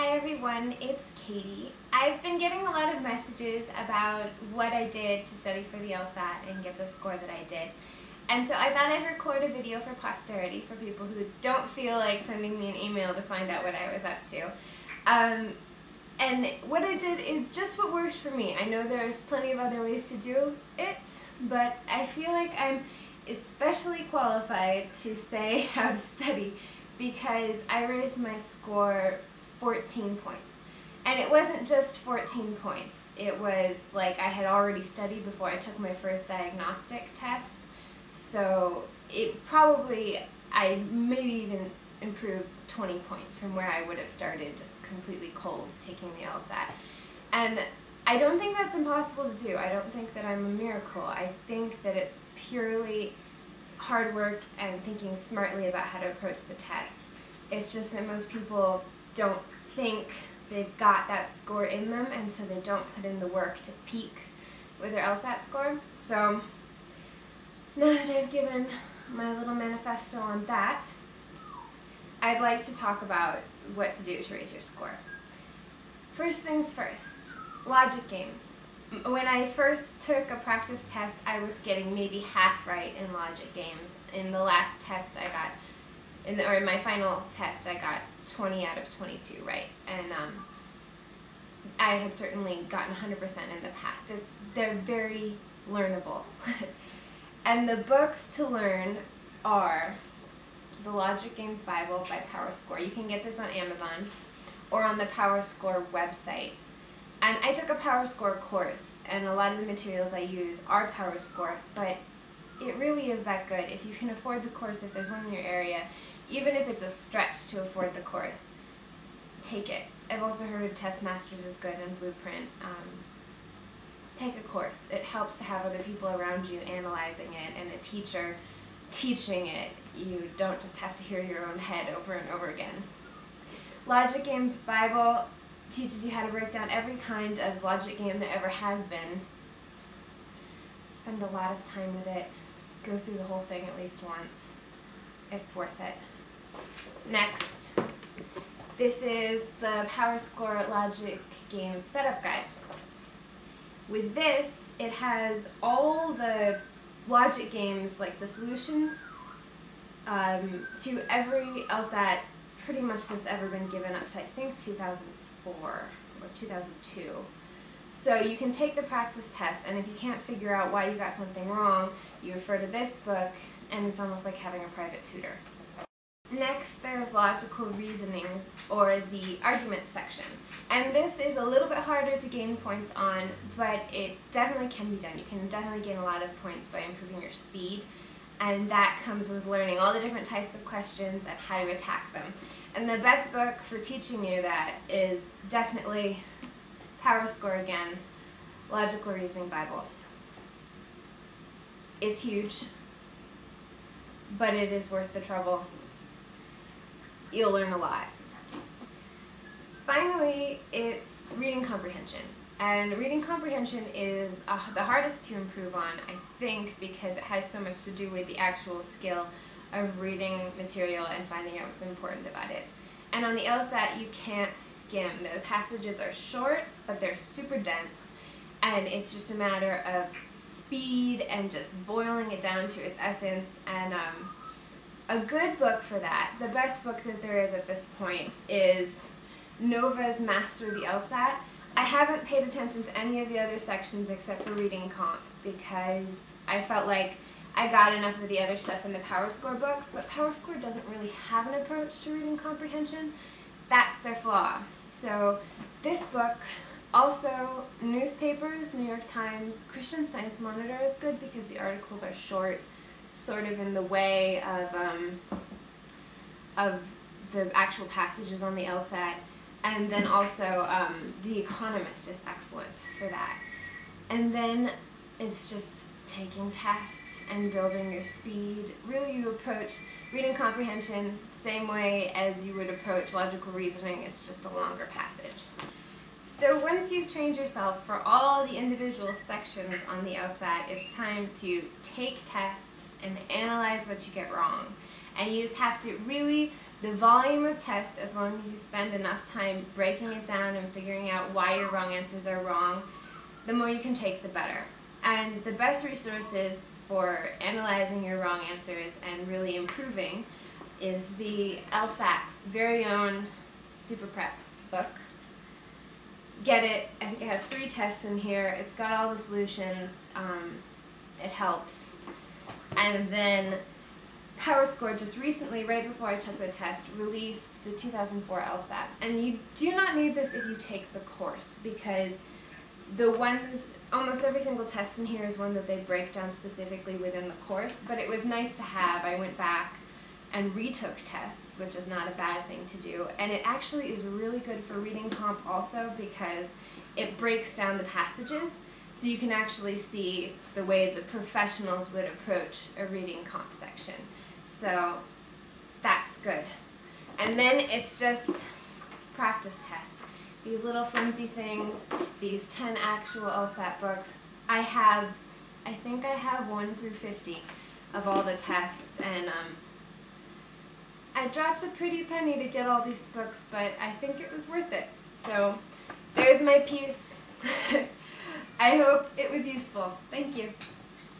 Hi everyone, it's Katie. I've been getting a lot of messages about what I did to study for the LSAT and get the score that I did. And so I thought I'd record a video for posterity for people who don't feel like sending me an email to find out what I was up to. And what I did is just what worked for me. I know there's plenty of other ways to do it, but I feel like I'm especially qualified to say how to study because I raised my score 14 points. And it wasn't just 14 points. It was like I had already studied before I took my first diagnostic test. So I maybe even improved 20 points from where I would have started just completely cold taking the LSAT. And I don't think that's impossible to do. I don't think that I'm a miracle. I think that it's purely hard work and thinking smartly about how to approach the test. It's just that most people don't think they've got that score in them, and so they don't put in the work to peak with their LSAT score. So now that I've given my little manifesto on that, I'd like to talk about what to do to raise your score. First things first, logic games. When I first took a practice test, I was getting maybe half right in logic games. In the last test I got, in my final test, I got 20 out of 22 right. And I had certainly gotten 100% in the past. They're very learnable. And the books to learn are the Logic Games Bible by Powerscore. You can get this on Amazon or on the Powerscore website. And I took a Powerscore course, and a lot of the materials I use are Powerscore, but it really is that good. If you can afford the course, if there's one in your area, even if it's a stretch to afford the course, take it. I've also heard Test Masters is good and Blueprint. Take a course. It helps to have other people around you analyzing it and a teacher teaching it. You don't just have to hear your own head over and over again. Logic Games Bible teaches you how to break down every kind of logic game there ever has been. Spend a lot of time with it. Go through the whole thing at least once. It's worth it. Next, this is the Powerscore Logic Games Setup Guide. With this, it has all the logic games, like the solutions, to every LSAT pretty much that's ever been given up to, I think, 2004 or 2002. So you can take the practice test, and if you can't figure out why you got something wrong, you refer to this book, and it's almost like having a private tutor. Next, there's logical reasoning, or the argument section. And this is a little bit harder to gain points on, but it definitely can be done. You can definitely gain a lot of points by improving your speed, and that comes with learning all the different types of questions and how to attack them. And the best book for teaching you that is definitely Powerscore again, Logical Reasoning Bible. It's huge, but it is worth the trouble. You'll learn a lot. Finally, it's reading comprehension. And reading comprehension is the hardest to improve on, I think, because it has so much to do with the actual skill of reading material and finding out what's important about it. And on the LSAT, you can't skim. The passages are short, but they're super dense, and it's just a matter of speed and just boiling it down to its essence. And a good book for that, the best book that there is at this point, is Nova's Master the LSAT. I haven't paid attention to any of the other sections except for reading comp because I felt like I got enough of the other stuff in the Powerscore books, but Powerscore doesn't really have an approach to reading comprehension. That's their flaw. So this book, also newspapers, New York Times, Christian Science Monitor is good because the articles are short, sort of in the way of the actual passages on the LSAT. And then also The Economist is excellent for that. And then it's just taking tests and building your speed. Really, you approach reading comprehension same way as you would approach logical reasoning. It's just a longer passage. So once you've trained yourself for all the individual sections on the LSAT, it's time to take tests and analyze what you get wrong. And you just have to really The volume of tests, as long as you spend enough time breaking it down and figuring out why your wrong answers are wrong, the more you can take, the better. And the best resources for analyzing your wrong answers and really improving is the LSAC's very own SuperPrep book. Get it. I think it has 3 tests in here. It's got all the solutions. It helps. And then Powerscore just recently, right before I took the test, released the 2004 LSATs. And you do not need this if you take the course, because the ones, almost every single test in here is one that they break down specifically within the course, but it was nice to have. I went back and retook tests, which is not a bad thing to do, and it actually is really good for reading comp also, because it breaks down the passages, so you can actually see the way the professionals would approach a reading comp section. So that's good. And then it's just practice tests. These little flimsy things, these 10 actual LSAT books. I think I have 1 through 50 of all the tests, and I dropped a pretty penny to get all these books, but I think it was worth it. So there's my piece. I hope it was useful. Thank you.